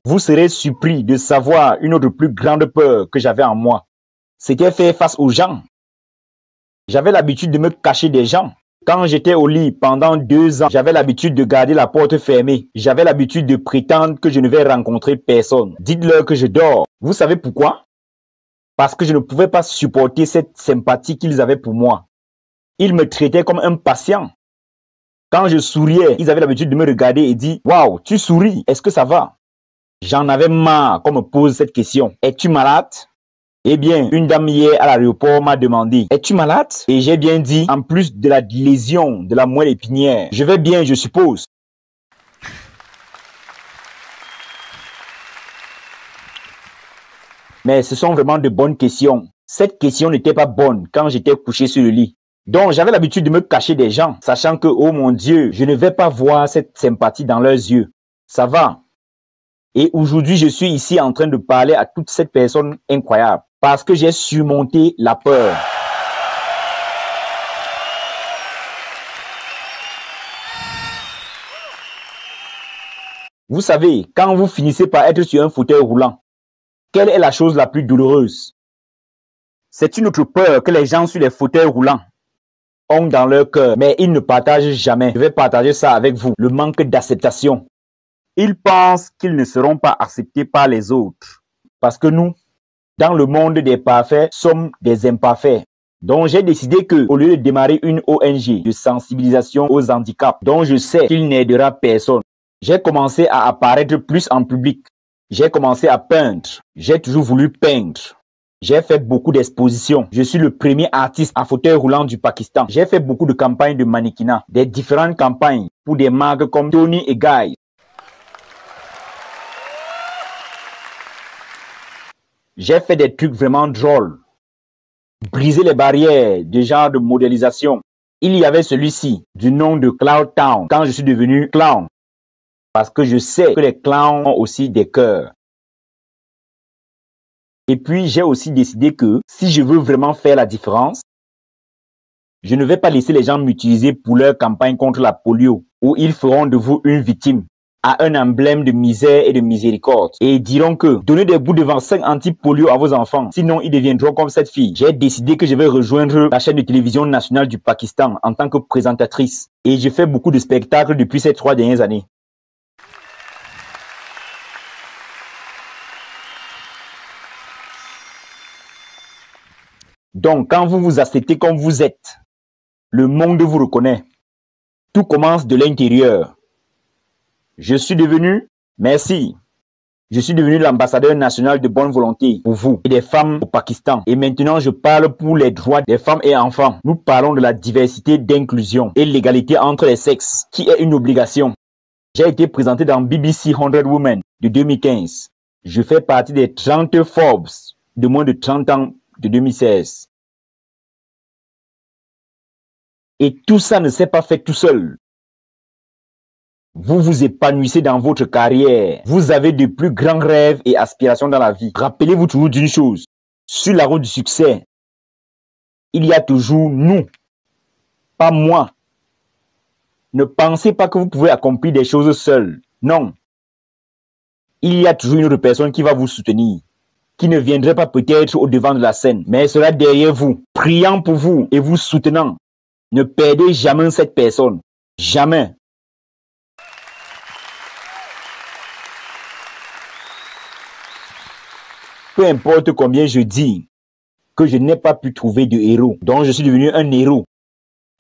Vous serez surpris de savoir une autre plus grande peur que j'avais en moi. C'était faire face aux gens. J'avais l'habitude de me cacher des gens. Quand j'étais au lit pendant 2 ans, j'avais l'habitude de garder la porte fermée. J'avais l'habitude de prétendre que je ne vais rencontrer personne. Dites-leur que je dors. Vous savez pourquoi? Parce que je ne pouvais pas supporter cette sympathie qu'ils avaient pour moi. Ils me traitaient comme un patient. Quand je souriais, ils avaient l'habitude de me regarder et dire « Waouh, tu souris, est-ce que ça va ?» J'en avais marre qu'on me pose cette question. « Es-tu malade ?» Eh bien, une dame hier à l'aéroport m'a demandé « Es-tu malade ?» Et j'ai bien dit « En plus de la lésion de la moelle épinière, je vais bien, je suppose. » Mais ce sont vraiment de bonnes questions. Cette question n'était pas bonne quand j'étais couché sur le lit. Donc, j'avais l'habitude de me cacher des gens, sachant que, oh mon Dieu, je ne vais pas voir cette sympathie dans leurs yeux. Ça va. Et aujourd'hui, je suis ici en train de parler à toute cette personne incroyable parce que j'ai surmonté la peur. Vous savez, quand vous finissez par être sur un fauteuil roulant, quelle est la chose la plus douloureuse? C'est une autre peur que les gens sur les fauteuils roulants ont dans leur cœur, mais ils ne partagent jamais. Je vais partager ça avec vous, le manque d'acceptation. Ils pensent qu'ils ne seront pas acceptés par les autres. Parce que nous, dans le monde des parfaits, sommes des imparfaits. Donc j'ai décidé que, au lieu de démarrer une ONG de sensibilisation aux handicaps, dont je sais qu'il n'aidera personne, j'ai commencé à apparaître plus en public. J'ai commencé à peindre. J'ai toujours voulu peindre. J'ai fait beaucoup d'expositions. Je suis le premier artiste à fauteuil roulant du Pakistan. J'ai fait beaucoup de campagnes de mannequinat, des différentes campagnes pour des marques comme Tony et Guy. J'ai fait des trucs vraiment drôles. Briser les barrières de genre de modélisation. Il y avait celui-ci, du nom de Cloud Town, quand je suis devenu clown. Parce que je sais que les clowns ont aussi des cœurs. Et puis, j'ai aussi décidé que si je veux vraiment faire la différence, je ne vais pas laisser les gens m'utiliser pour leur campagne contre la polio, où ils feront de vous une victime, à un emblème de misère et de miséricorde. Et ils diront que donnez des bouts de vaccin anti-polio à vos enfants, sinon ils deviendront comme cette fille. J'ai décidé que je vais rejoindre la chaîne de télévision nationale du Pakistan en tant que présentatrice. Et je fais beaucoup de spectacles depuis ces 3 dernières années. Donc, quand vous vous acceptez comme vous êtes, le monde vous reconnaît. Tout commence de l'intérieur. Je suis devenu l'ambassadeur national de bonne volonté pour vous et des femmes au Pakistan. Et maintenant, je parle pour les droits des femmes et enfants. Nous parlons de la diversité d'inclusion et l'égalité entre les sexes, qui est une obligation. J'ai été présenté dans BBC 100 Women de 2015. Je fais partie des 30 Forbes de moins de 30 ans de 2016. Et tout ça ne s'est pas fait tout seul. Vous vous épanouissez dans votre carrière. Vous avez de plus grands rêves et aspirations dans la vie. Rappelez-vous toujours d'une chose. Sur la route du succès, il y a toujours nous, pas moi. Ne pensez pas que vous pouvez accomplir des choses seul. Non. Il y a toujours une autre personne qui va vous soutenir, qui ne viendrait pas peut-être au devant de la scène, mais sera derrière vous, priant pour vous et vous soutenant. Ne perdez jamais cette personne. Jamais. Peu importe combien je dis que je n'ai pas pu trouver de héros, donc je suis devenu un héros.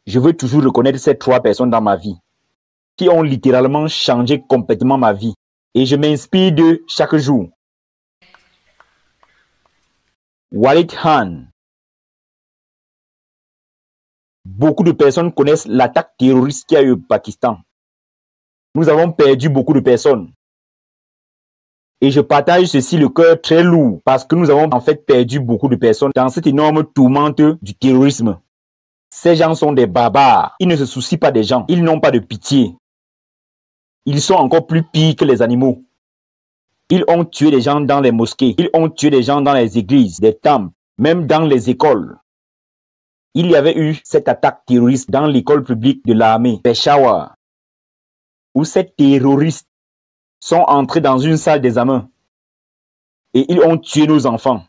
Je veux toujours reconnaître ces 3 personnes dans ma vie qui ont littéralement changé complètement ma vie. Et je m'inspire d'eux chaque jour. Walid Khan. Beaucoup de personnes connaissent l'attaque terroriste qu'il y a eu au Pakistan. Nous avons perdu beaucoup de personnes. Et je partage ceci le cœur très lourd parce que nous avons en fait perdu beaucoup de personnes dans cette énorme tourmente du terrorisme. Ces gens sont des barbares. Ils ne se soucient pas des gens. Ils n'ont pas de pitié. Ils sont encore plus pires que les animaux. Ils ont tué des gens dans les mosquées. Ils ont tué des gens dans les églises, des temples, même dans les écoles. Il y avait eu cette attaque terroriste dans l'école publique de l'armée, Peshawar, où ces terroristes sont entrés dans une salle d'examen et ils ont tué nos enfants.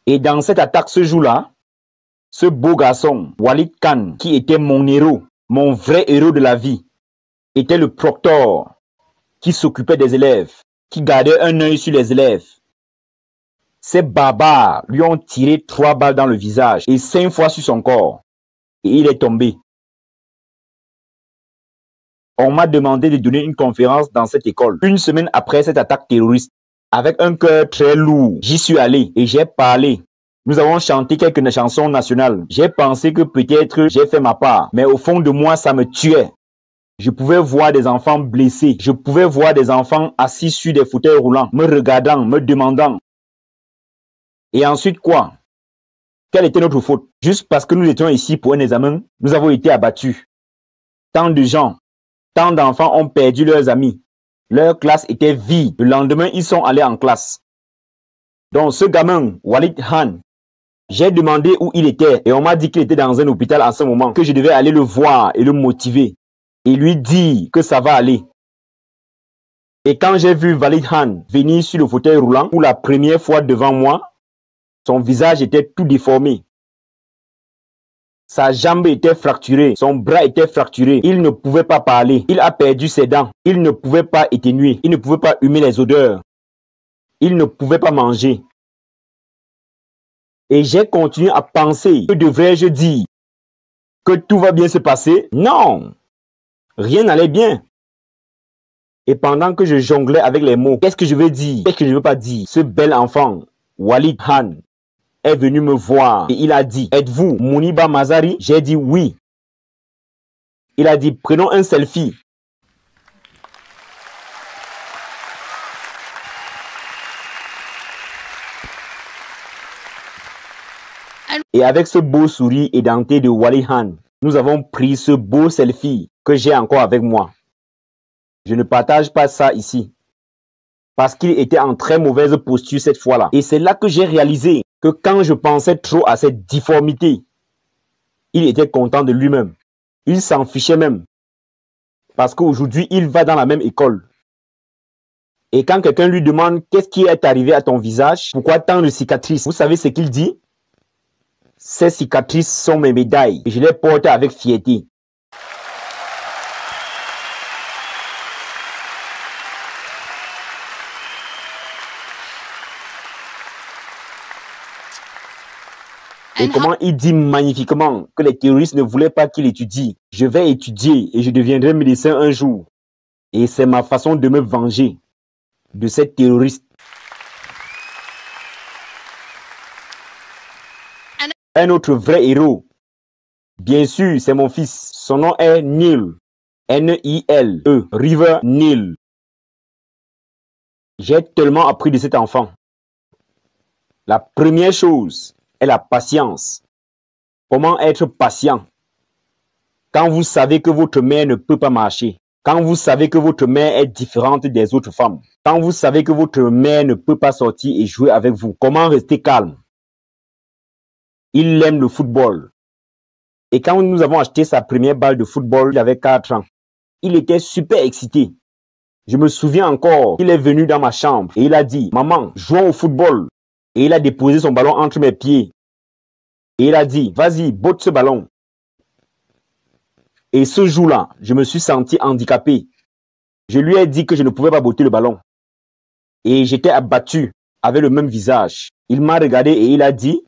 Et dans cette attaque ce jour-là, ce beau garçon, Walid Khan, qui était mon héros, mon vrai héros de la vie, était le proctor qui s'occupait des élèves, qui gardait un œil sur les élèves. Ces barbares lui ont tiré 3 balles dans le visage et 5 fois sur son corps. Et il est tombé. On m'a demandé de donner une conférence dans cette école. Une semaine après cette attaque terroriste, avec un cœur très lourd, j'y suis allé et j'ai parlé. Nous avons chanté quelques chansons nationales. J'ai pensé que peut-être j'ai fait ma part, mais au fond de moi, ça me tuait. Je pouvais voir des enfants blessés. Je pouvais voir des enfants assis sur des fauteuils roulants, me regardant, me demandant. Et ensuite quoi? Quelle était notre faute? Juste parce que nous étions ici pour un examen, nous avons été abattus. Tant de gens, tant d'enfants ont perdu leurs amis. Leur classe était vide. Le lendemain, ils sont allés en classe. Donc ce gamin, Walid Khan, j'ai demandé où il était et on m'a dit qu'il était dans un hôpital en ce moment, que je devais aller le voir et le motiver et lui dire que ça va aller. Et quand j'ai vu Walid Khan venir sur le fauteuil roulant pour la première fois devant moi, son visage était tout déformé. Sa jambe était fracturée, son bras était fracturé. Il ne pouvait pas parler. Il a perdu ses dents. Il ne pouvait pas éternuer. Il ne pouvait pas humer les odeurs. Il ne pouvait pas manger. Et j'ai continué à penser, que devrais-je dire? Que tout va bien se passer? Non! Rien n'allait bien. Et pendant que je jonglais avec les mots, qu'est-ce que je veux dire? Qu'est-ce que je ne veux pas dire? Ce bel enfant, Walid Khan, est venu me voir et il a dit, êtes-vous Mouniba Mazari? J'ai dit oui. Il a dit, prenons un selfie. Et avec ce beau sourire édenté de Walid Khan, nous avons pris ce beau selfie que j'ai encore avec moi. Je ne partage pas ça ici. Parce qu'il était en très mauvaise posture cette fois-là. Et c'est là que j'ai réalisé que quand je pensais trop à cette difformité, il était content de lui-même. Il s'en fichait même. Parce qu'aujourd'hui, il va dans la même école. Et quand quelqu'un lui demande qu'est-ce qui est arrivé à ton visage, pourquoi tant de cicatrices, vous savez ce qu'il dit? Ces cicatrices sont mes médailles et je les porte avec fierté. Et comment il dit magnifiquement que les terroristes ne voulaient pas qu'il étudie. Je vais étudier et je deviendrai médecin un jour. Et c'est ma façon de me venger de ces terroristes. Un autre vrai héros, bien sûr, c'est mon fils. Son nom est Neil. N-I-L-E. River Neil. J'ai tellement appris de cet enfant. La première chose est la patience. Comment être patient? Quand vous savez que votre mère ne peut pas marcher. Quand vous savez que votre mère est différente des autres femmes. Quand vous savez que votre mère ne peut pas sortir et jouer avec vous. Comment rester calme? Il aime le football. Et quand nous avons acheté sa première balle de football, il avait 4 ans. Il était super excité. Je me souviens encore, il est venu dans ma chambre et il a dit, maman, jouons au football. Et il a déposé son ballon entre mes pieds. Et il a dit, vas-y, botte ce ballon. Et ce jour-là, je me suis senti handicapé. Je lui ai dit que je ne pouvais pas botter le ballon. Et j'étais abattu avec le même visage. Il m'a regardé et il a dit,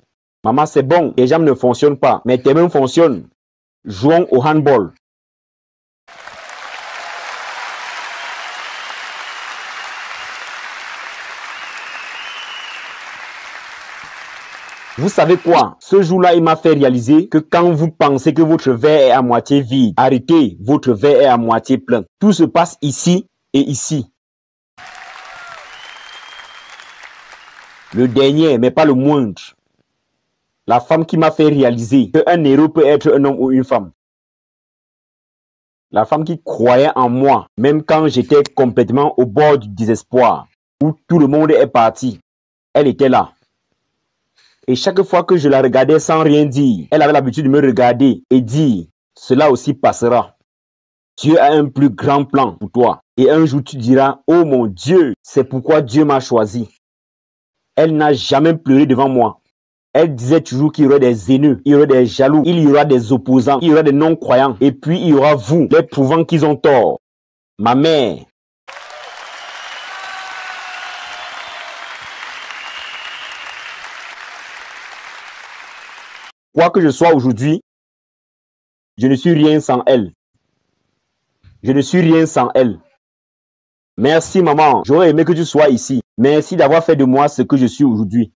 maman, c'est bon, tes jambes ne fonctionnent pas, mais tes mains fonctionnent. Jouons au handball. Vous savez quoi? Ce jour-là, il m'a fait réaliser que quand vous pensez que votre verre est à moitié vide, arrêtez, votre verre est à moitié plein. Tout se passe ici et ici. Le dernier, mais pas le moindre. La femme qui m'a fait réaliser qu'un héros peut être un homme ou une femme. La femme qui croyait en moi, même quand j'étais complètement au bord du désespoir, où tout le monde est parti. Elle était là. Et chaque fois que je la regardais sans rien dire, elle avait l'habitude de me regarder et dire, cela aussi passera. Dieu a un plus grand plan pour toi. Et un jour, tu diras, oh mon Dieu, c'est pourquoi Dieu m'a choisi. Elle n'a jamais pleuré devant moi. Elle disait toujours qu'il y aurait des haineux, il y aurait des jaloux, il y aura des opposants, il y aura des non-croyants. Et puis, il y aura vous, les prouvant qu'ils ont tort. Ma mère. Quoi que je sois aujourd'hui, je ne suis rien sans elle. Je ne suis rien sans elle. Merci maman, j'aurais aimé que tu sois ici. Merci d'avoir fait de moi ce que je suis aujourd'hui.